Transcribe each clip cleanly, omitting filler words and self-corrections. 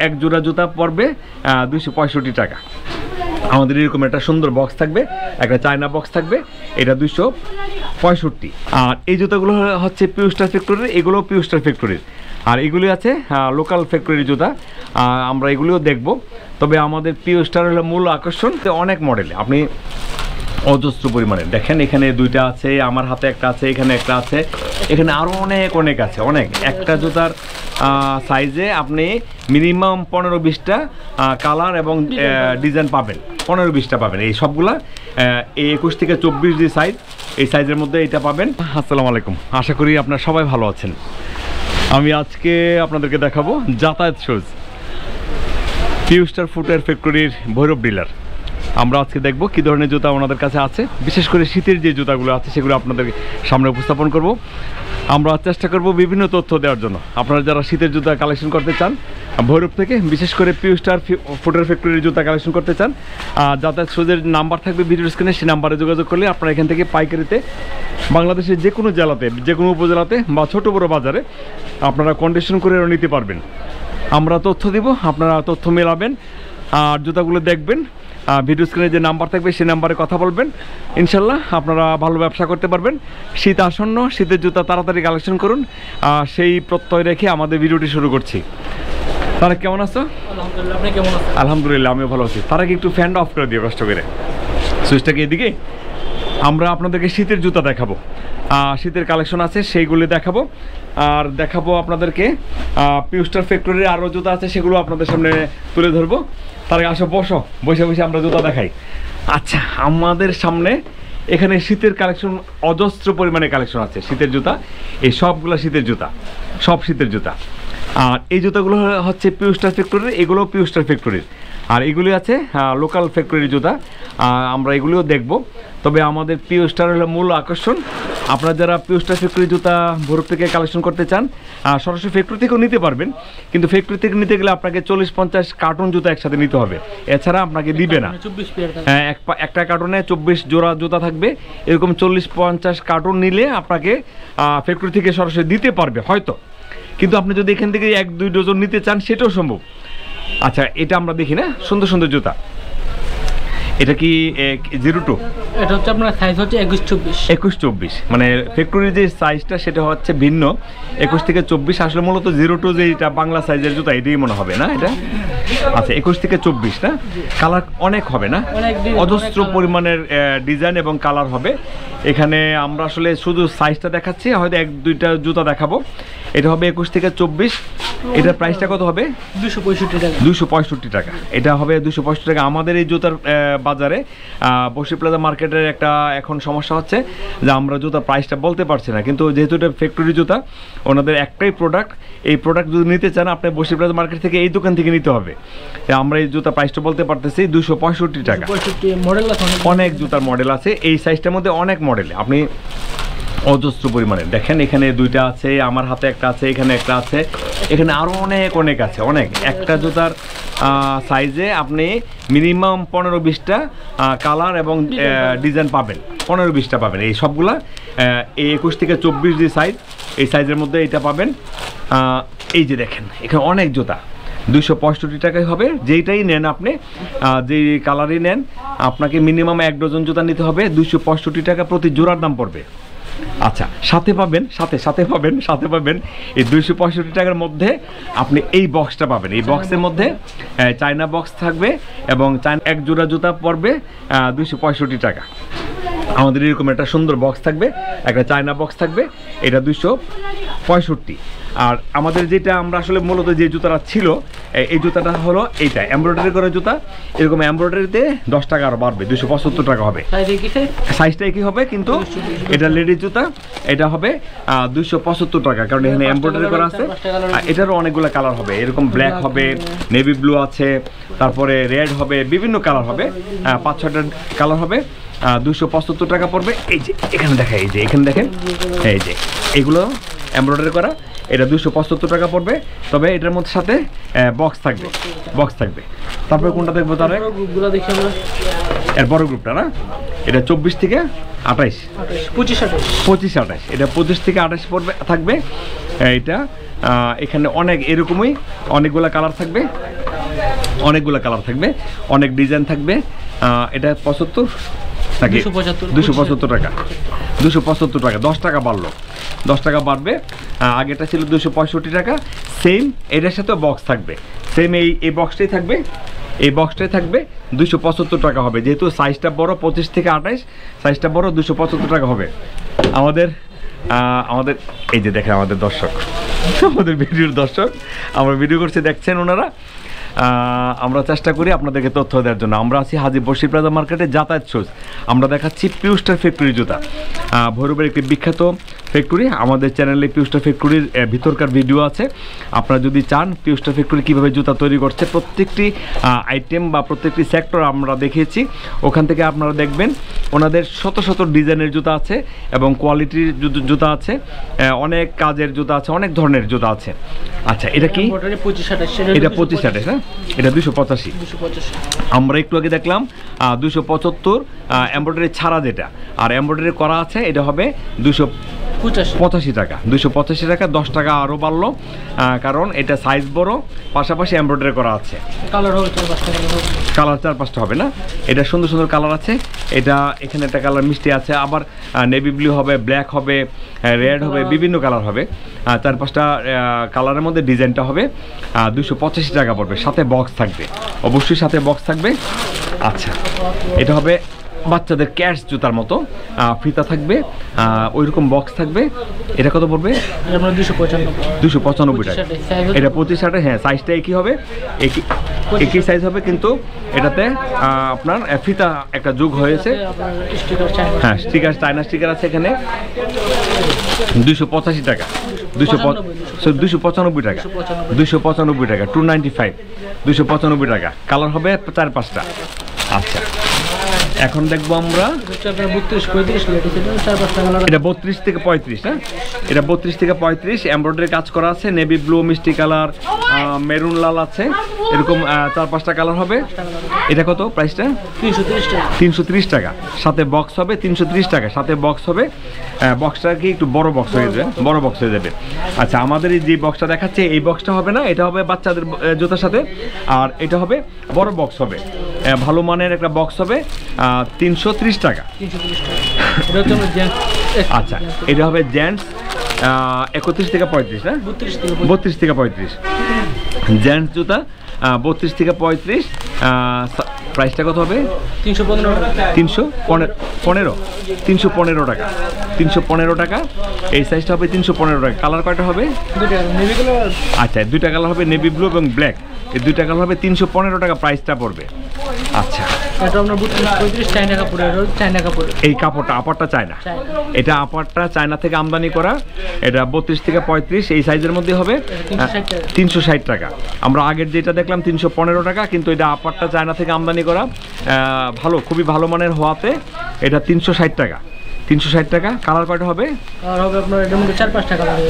এক জোড়া জুতা পড়বে 265 টাকা। আমাদের এরকম একটা সুন্দর বক্স থাকবে, একটা চায়না বক্স থাকবে, এটা 265। আর এই জুতাগুলো হচ্ছে পিউস্টার ফ্যাক্টরির, এগুলো পিউস্টার ফ্যাক্টরির। আর এগুলি আছে লোকাল ফ্যাক্টরির জুতা, আমরা এগুলিও দেখব। তবে আমাদের পিউস্টার হলো মূল আকর্ষণ, অনেক মডেল আপনি অজস্র পরিমাণে দেখেন। এখানে দুইটা আছে, আমার হাতে একটা আছে, এখানে একটা আছে, এখানে আরও অনেক আছে, অনেক। একটা জুতার সাইজে আপনি মিনিমাম 15-20টা কালার এবং ডিজাইন পাবেন, 15-20টা পাবেন। এই সবগুলা এই 21 থেকে 24 যে সাইজ, এই সাইজের মধ্যে এটা পাবেন। আসসালামু আলাইকুম, আশা করি আপনারা সবাই ভালো আছেন। আমি আজকে আপনাদেরকে দেখাবো যাতায়াত শুজ, পিউস্টার ফুটওয়্যার ফ্যাক্টরির ভৈরব ডিলার। আমরা আজকে দেখব কী ধরনের জুতা ওনাদের কাছে আছে, বিশেষ করে শীতের যে জুতাগুলো আছে সেগুলো আপনাদের সামনে উপস্থাপন করব। আমরা চেষ্টা করব বিভিন্ন তথ্য দেওয়ার জন্য। আপনারা যারা শীতের জুতা কালেকশন করতে চান ভৈরব থেকে, বিশেষ করে পিউস্টার ফুটওয়্যার ফ্যাক্টরির জুতা কালেকশন করতে চান, যাতায়াত শুজের নাম্বার থাকবে ভিডিও স্ক্রিনে, সেই নাম্বারে যোগাযোগ করলে আপনারা এখান থেকে পাইকারিতে বাংলাদেশের যে কোনো জেলাতে, যে কোনো উপজেলাতে বা ছোটো বড়ো বাজারে আপনারা কন্ডিশন করে নিতে পারবেন। আমরা তথ্য দিব, আপনারা তথ্য মেলাবেন আর জুতাগুলো দেখবেন। ভিডিও স্ক্রিনে যে নাম্বার থাকবে সেই নাম্বারে কথা বলবেন, ইনশাল্লাহ আপনারা ভালো ব্যবসা করতে পারবেন। শীত আসন্ন, শীতের জুতা তাড়াতাড়ি কালেকশন করুন, সেই প্রত্যয় রেখে আমাদের ভিডিওটি শুরু করছি। তারা কেমন আছো? আলহামদুলিল্লাহ, আপনি কেমন আছেন? আলহামদুলিল্লাহ, আমিও ভালো আছি। তারা কি একটু ফ্যানটা অফ করে দিও কষ্ট করে, সুইচটাকে এদিকে। আমরা আপনাদেরকে শীতের জুতা দেখাবো, শীতের কালেকশন আছে সেইগুলি দেখাবো। আর দেখাবো আপনাদেরকে পিউস্টার ফ্যাক্টরির আরও জুতা আছে, সেগুলো আপনাদের সামনে তুলে ধরবো। তার আসো, বসে বসে আমরা জুতা দেখাই। আচ্ছা, আমাদের সামনে এখানে শীতের কালেকশন অজস্র পরিমাণে কালেকশন আছে। শীতের জুতা, এই সবগুলো শীতের জুতা, সব শীতের জুতা। আর এই জুতাগুলো হচ্ছে পিউস্টার ফ্যাক্টরির, এগুলো পিউস্টার ফ্যাক্টরির। আর এগুলি আছে লোকাল ফ্যাক্টরির জুতা, আমরা এগুলিও দেখব। তবে আমাদের পিউস্টার হলো মূল আকর্ষণ। আপনারা যারা পিউস্টার ফ্যাক্টরি জুতা ভৈরব থেকে কালেকশন করতে চান, সরাসরি ফ্যাক্টরি থেকেও নিতে পারবেন, কিন্তু ফ্যাক্টরি থেকে নিতে গেলে আপনাকে 40-50 কার্টুন জুতা একসাথে নিতে হবে, এছাড়া আপনাকে দিবে না। একটা কার্টুনে 24 জোড়া জুতা থাকবে, এরকম 40-50 কার্টুন নিলে আপনাকে ফ্যাক্টরি থেকে সরাসরি দিতে পারবে হয়তো, কিন্তু আপনি যদি এখান থেকে 1-2 ডজন নিতে চান সেটাও সম্ভব। আচ্ছা, এটা আমরা দেখি না, সুন্দর সুন্দর জুতা। এটা কি 02? এটা হচ্ছে আপনার সাইজ হচ্ছে 21-24, মানে ফ্যাক্টরির যে সাইজটা সেটা হচ্ছে ভিন্ন, 21 থেকে 24। আসলে মূলত 02 যে এটা বাংলা সাইজের জুতা, এটাই মনে হবে না এটা? আচ্ছা, 21 থেকে 24 না? কালার অনেক হবে না, অজস্র পরিমাণের ডিজাইন এবং কালার হবে। এখানে আমরা আসলে শুধু সাইজটা দেখাচ্ছি, হয়তো 1-2টা জুতা দেখাবো। এটা হবে 21 থেকে 24। এটার প্রাইসটা কত হবে? 265 টাকা। এটা হবে 265 টাকা। আমাদের এই জুতার বাজারে বসি প্লাজা মার্কেটের একটা এখন সমস্যা হচ্ছে যে আমরা জুতার প্রাইসটা বলতে পারছি না, কিন্তু যেহেতু এটা ফ্যাক্টরি জুতা, ওনাদের একটাই প্রোডাক্ট, এই প্রোডাক্ট যদি নিতে চান আপনি বসি প্লাজা মার্কেট থেকে, এই দোকান থেকে নিতে হবে। আমরা এই জুতার প্রাইসটা বলতে পারতেছি 265 টাকা। অনেক জুতার মডেল আছে, এই সাইজটার মধ্যে অনেক মডেল আপনি অজস্র পরিমাণে দেখেন। এখানে দুইটা আছে, আমার হাতে একটা আছে, এখানে একটা আছে, এখানে আরও অনেক আছে, অনেক। একটা জুতার সাইজে আপনি মিনিমাম 15-20টা কালার এবং ডিজাইন পাবেন, 15-20টা পাবেন। এই সবগুলা এই 21 থেকে 24 যে সাইজ, এই সাইজের মধ্যে এটা পাবেন। এই যে দেখেন, এখানে অনেক জুতা 265 টাকায় হবে। যেইটাই নেন আপনি, যেই কালারই নেন, আপনাকে মিনিমাম 1 ডজন জুতা নিতে হবে, 265 টাকা প্রতি জোড়ার দাম পড়বে। আচ্ছা, সাথে পাবেন এই 265 টাকার মধ্যে আপনি এই বক্সটা পাবেন। এই বক্সের মধ্যে চায়না বক্স থাকবে এবং এক জোড়া জুতা পড়বে 265 টাকা। আমাদের এরকম একটা সুন্দর বক্স থাকবে, একটা চায়না বক্স থাকবে, এটা 265। আর আমাদের যেটা আমরা আসলে মূলত যে জুতাটা ছিল, এই জুতাটা হলো এইটা এমব্রয়ডারি করা জুতা। এরকম এমব্রয়ডারিতে 10 টাকা আরও বাড়বে, 275 টাকা হবে। সাইজটা একই হবে, কিন্তু এটা লেডিস জুতা, এটা হবে 275 টাকা, কারণ এখানে এমব্রয়ডারি করা আছে। এটারও অনেকগুলো কালার হবে, এরকম ব্ল্যাক হবে, নেভি ব্লু আছে, তারপরে রেড হবে, বিভিন্ন কালার হবে, 5-6টা কালার হবে। 275 টাকা পড়বে। এই যে এখানে দেখা, এই যে এখানে দেখেন, এই যে এগুলো এমব্রয়ডারি করা, এটা 275 টাকা পড়বে। তবে এটার মধ্যে সাথে বক্স থাকবে। তারপরে কোনটা দেখবো? তার এর বড় গ্রুপটা না, এটা 24 থেকে 28, 25-28, এটা 25 থেকে 28 পড়বে থাকবে। এটা এখানে অনেক এরকমই অনেকগুলো কালার থাকবে, অনেক ডিজাইন থাকবে। এটা 75 নাকি 275 টাকা, 275 টাকা, 10 টাকা বাড়লো, 10 টাকা বাড়বে। আগেটা ছিল 265 টাকা। সেম এটার সাথে বক্স থাকবে, সেম এই বক্সটাই থাকবে, এই বক্সটাই থাকবে 275 টাকা হবে। যেহেতু সাইজটা বড় 25 থেকে 28, সাইজটা বড় 275 টাকা হবে। আমাদের এই যে দেখেন আমাদের দর্শক, আমাদের ভিডিওর দর্শক, আমরা ভিডিও করছি দেখছেন ওনারা। আমরা চেষ্টা করি আপনাদেরকে তথ্য দেওয়ার জন্য। আমরা আছি হাজী বশির প্লাজা মার্কেটে, যাতায়াত শুজ। আমরা দেখাচ্ছি পিউস্টার ফ্যাক্টরি জুতা, ভৈরবের একটি বিখ্যাত ফ্যাক্টরি। আমাদের চ্যানেলে পিউস্টার ফ্যাক্টরির ভিতরকার ভিডিও আছে। আপনারা যদি চান পিউস্টার ফ্যাক্টরি কীভাবে জুতা তৈরি করছে, প্রত্যেকটি আইটেম বা প্রত্যেকটি সেক্টর আমরা দেখিয়েছি। ওখান থেকে আপনারা দেখবেন ওনাদের শত শত ডিজাইনের জুতা আছে এবং কোয়ালিটির জুতা আছে, অনেক কাজের জুতা আছে, অনেক ধরনের জুতা আছে। আচ্ছা, এটা কি? এটা 25-28, হ্যাঁ, এটা 285। আমরা একটু আগে দেখলাম 275 এমব্রয়ডারি ছাড়া যেটা, আর এমব্রয়ডারি করা আছে এটা হবে 285 টাকা। 285 টাকা, 10 টাকা আরও বাড়লো, কারণ এটা সাইজ বড়, পাশাপাশি এমব্রয়ডারি করা আছে। কালার 4-5টা হবে না, এটা সুন্দর সুন্দর কালার আছে। এটা এখানে একটা কালার মিষ্টি আছে, আবার নেভি ব্লু হবে, ব্ল্যাক হবে, রেড হবে, বিভিন্ন কালার হবে। 4-5টা কালারের মধ্যে ডিজাইনটা হবে। 285 টাকা পড়বে, সাথে বক্স থাকবে, অবশ্যই সাথে বক্স থাকবে। আচ্ছা, এটা হবে বাচ্চাদের ক্যাশ জুতার মতো, ফিতা থাকবে, ওইরকম বক্স থাকবে। এটা কত পড়বে? 295 টাকা। এটা 25-28, হ্যাঁ, সাইজটা একই হবে, একই সাইজ হবে, কিন্তু এটাতে আপনার ফিতা একটা যোগ হয়েছে। হ্যাঁ, স্টিকার, চায়না স্টিকার আছে এখানে। 285 টাকা, 295 টাকা, 295 টাকা, 295, 295 টাকা। কালার হবে 4-5টা। আচ্ছা, এখন দেখবো আমরা এটা 32 থেকে 35, হ্যাঁ, এটা 32 থেকে 35। এমব্রয়ডারি কাজ করা আছে, নেভি ব্লু, মিষ্টি কালার, মেরুন লাল আছে, এরকম 4-5টা কালার হবে। এটা কত প্রাইসটা? 330 টাকা, সাথে বক্স হবে 330 টাকা, সাথে বক্স হবে। বক্সটা কি একটু বড় বক্স হয়ে যাবে, বড় বক্স হয়ে যাবে। আচ্ছা, আমাদের এই যে বক্সটা দেখাচ্ছে এই বক্সটা হবে না, এটা হবে বাচ্চাদের জুতার সাথে, আর এটা হবে বড় বক্স হবে, ভালো মানের একটা বক্স হবে, 330 টাকা। আচ্ছা, এটা হবে জেন্টস 31 থেকে 35, না 32 থেকে 35, জেন্টস জুতা 32 থেকে 35। প্রাইসটা কত হবে? 315 টাকা, 315 টাকা। এই সাইজটা হবে 315 টাকা। কালার কয়টা হবে? আচ্ছা, 2টা কালার হবে, নেভি ব্লু এবং ব্ল্যাক। এই 2টা কালার হবে, 315 টাকা প্রাইসটা পড়বে। আচ্ছা, এই কাপড়টা আপারটা চায়না, এটা আপারটা চায়না থেকে আমদানি করা। এটা 32 থেকে 35 এই সাইজের মধ্যে হবে, 360 টাকা। আমরা আগের যেটা দেখলাম 315 টাকা, কিন্তু এটা আপারটা চায়না থেকে আমদানি করা, ভালো, খুবই ভালো মানের হওয়াতে এটা 360 টাকা। 360 টাকা। কালার কয়টা হবে? আপনার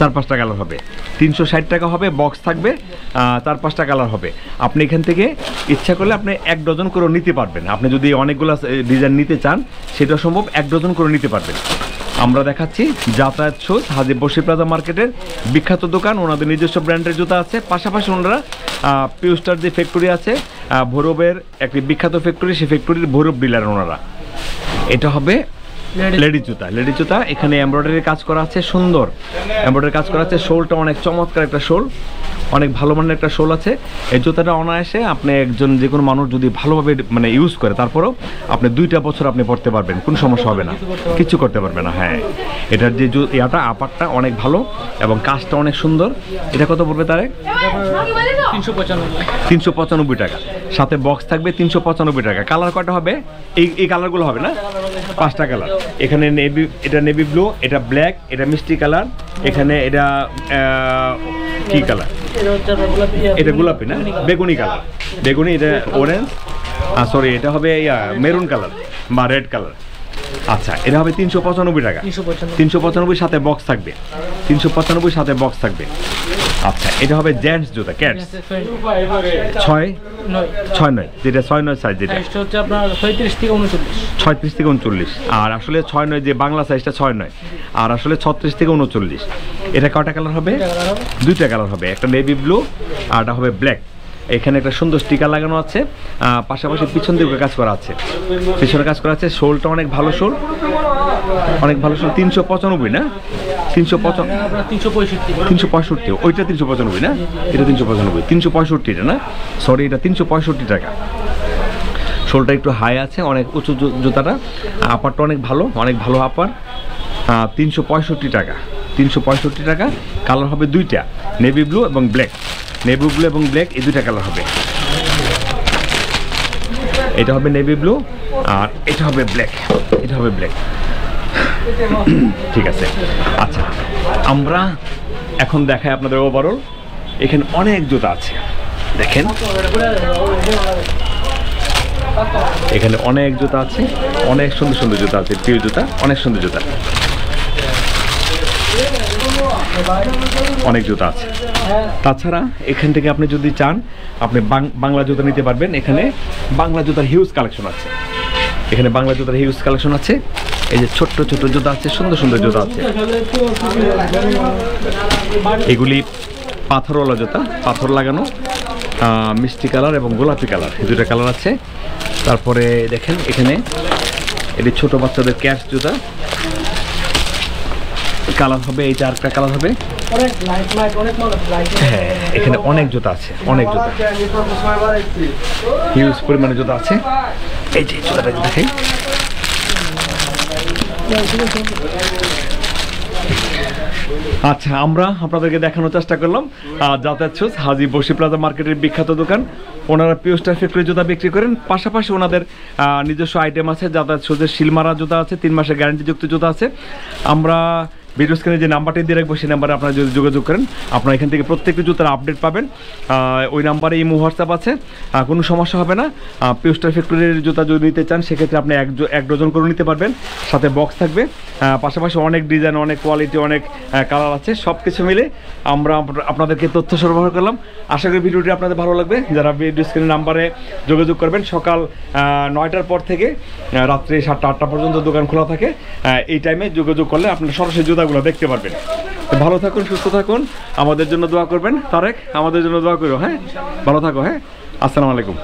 4-5টা কালার হবে। 360 টাকা হবে, বক্স থাকবে, 4-5টা কালার হবে। আপনি এখান থেকে ইচ্ছা করলে আপনি 1 ডজন করে নিতে পারবেন। আপনি যদি অনেকগুলো ডিজাইন নিতে চান সেটা সম্ভব, 1 ডজন করে নিতে পারবেন। আমরা দেখাচ্ছি যাতায়াত শুজ, হাজী বশির প্লাজা মার্কেটের বিখ্যাত দোকান। ওনাদের নিজস্ব ব্র্যান্ডের জুতা আছে, পাশাপাশি ওনারা পিউস্টার যে ফ্যাক্টরি আছে, ভৈরবের একটি বিখ্যাত ফ্যাক্টরি, সেই ফ্যাক্টরির ভৈরব ডিলার ওনারা। এটা হবে লেডিস জুতা, লেডিস জুতা। এখানে এমব্রয়ডারি কাজ করা আছে, সুন্দর এমব্রয়ডারি কাজ করা আছে। শোলটা অনেক চমৎকার একটা শোল, অনেক ভালো মানের একটা শোল আছে। এই জুতাটা অনায়াসে আপনি একজন যে কোনো মানুষ যদি ভালোভাবে মানে ইউজ করে, তারপরেও আপনি 2টা বছর আপনি পড়তে পারবেন, কোনো সমস্যা হবে না, কিছু করতে পারবে না। হ্যাঁ, এটার যে ইয়াটা আপারটা অনেক ভালো এবং কাজটা অনেক সুন্দর। এটা কত পড়বে তারে? 395 টাকা, সাথে বক্স থাকবে 395 টাকা। কালার কয়টা হবে? এই কালারগুলো হবে না, 5টা কালার। এখানে নেভি, এটা নেভি ব্লু, এটা ব্ল্যাক, এটা মিষ্টি কালার, এখানে এটা কি কালার? এটা গোলাপি না বেগুনি কালার, বেগুনি, এটা অরেঞ্জ, সরি এটা হবে মেরুন কালার বা রেড কালার। আচ্ছা, এটা হবে 395 টাকা, 395 সাথে বক্স থাকবে, 395 সাথে বক্স থাকবে। আচ্ছা, এটা হবে জেন্টস জুতা ক্যাটস 6-9, যেটা 6-9 সাইজ, যেটা সাইজটা হচ্ছে আপনার 36 থেকে 39। 36 থেকে 39। আর আসলে 6-9 যে বাংলা সাইজটা 6-9, আর আসলে 36 থেকে 39। এটা কয়টা কালার হবে? দুইটা কালার হবে, একটা নেভি ব্লু আর একটা হবে ব্ল্যাক। এখানে একটা সুন্দর স্টিকার লাগানো আছে, পাশাপাশি পিছন দিকে কাজ করা আছে, পিছনে কাজ করা আছে। শোলটা অনেক ভালো শোল, অনেক ভালো শোল। 395 না? 365। ওইটা 395 না? এটা 395। 365 এটা না, সরি, এটা 365 টাকা। শোলটা একটু হাই আছে, অনেক উঁচু জুতাটা। আপারটা অনেক ভালো, অনেক ভালো আপার। 365 টাকা। 365 টাকা। কালার হবে দুইটা, নেভি ব্লু এবং ব্ল্যাক। নেভি ব্লু এবং ব্ল্যাক, এই দুইটা কালার হবে। এটা হবে নেভি ব্লু আর এটা হবে ব্ল্যাক। এটা হবে ব্ল্যাক। ঠিক আছে। আচ্ছা, আমরা এখন দেখাই আপনাদের ওভারঅল। এখানে অনেক জুতা আছে, দেখেন এখানে অনেক জুতা আছে, অনেক সুন্দর সুন্দর জুতা আছে, প্রিয় জুতা, অনেক সুন্দর জুতা, অনেক জুতা আছে। তাছাড়া এখান থেকে আপনি যদি চান, আপনি বাংলা জুতা নিতে পারবেন। এখানে বাংলা জুতার হিউজ কালেকশন আছে, এখানে বাংলা জুতার হিউজ কালেকশন আছে। এই যে ছোট্ট ছোট্ট জুতা আছে, সুন্দর সুন্দর জুতা আছে। এগুলি পাথরওয়ালা জুতা, পাথর লাগানো, মিষ্টি কালার এবং গোলাপি কালার, এই দুটো কালার আছে। তারপরে দেখেন এখানে এটি ছোট বাচ্চাদের ক্যাশ জুতা, কালার হবে এইটা, আরেকটা কালার হবে। হ্যাঁ, এখানে অনেক জুতা আছে, অনেক জুতা, হিউজ পরিমাণে জুতা আছে। এই যে জুতাটা দেখেন, আচ্ছা, আমরা আপনাদেরকে দেখানোর চেষ্টা করলাম যাতায়াত শুজ, হাজী বসি প্লাজা মার্কেটের বিখ্যাত দোকান। ওনারা পিওস্টার ফ্যাক্টরি জুতা বিক্রি করেন, পাশাপাশি ওনাদের নিজস্ব আইটেম আছে। যাতায়াত শুজের শিলমারা জুতা আছে, 3 মাসের গ্যারান্টিযুক্ত জুতা আছে। আমরা ভিডিও স্ক্রিনে যে নাম্বারটি দিয়ে রাখবো, সেই নাম্বারে আপনারা যদি যোগাযোগ করেন, আপনারা এখান থেকে প্রত্যেকটি জুতার আপডেট পাবেন। ওই নাম্বারে ইমো হোয়াটসঅ্যাপ আছে, কোনো সমস্যা হবে না। পিওস্টার ফ্যাক্টরির জুতা যদি নিতে চান, সেক্ষেত্রে আপনি এক ডজন করে নিতে পারবেন, সাথে বক্স থাকবে। পাশাপাশি অনেক ডিজাইন, অনেক কোয়ালিটি, অনেক কালার আছে। সব কিছু মিলে আমরা আপনাদেরকে তথ্য সরবরাহ করলাম। আশা করি ভিডিওটি আপনাদের ভালো লাগবে। যারা ভিডিও স্ক্রিনের নাম্বারে যোগাযোগ করবেন, সকাল 9টার পর থেকে রাত্রি 7টা-8টা পর্যন্ত দোকান খোলা থাকে। এই টাইমে যোগাযোগ করলে আপনারা সরাসরি জুতাগুলো দেখতে পারবেন। ভালো থাকুন, সুস্থ থাকুন, আমাদের জন্য দোয়া করবেন। তারেক, আমাদের জন্য দোয়া করো। হ্যাঁ, ভালো থাকো। হ্যাঁ, আসসালামু আলাইকুম।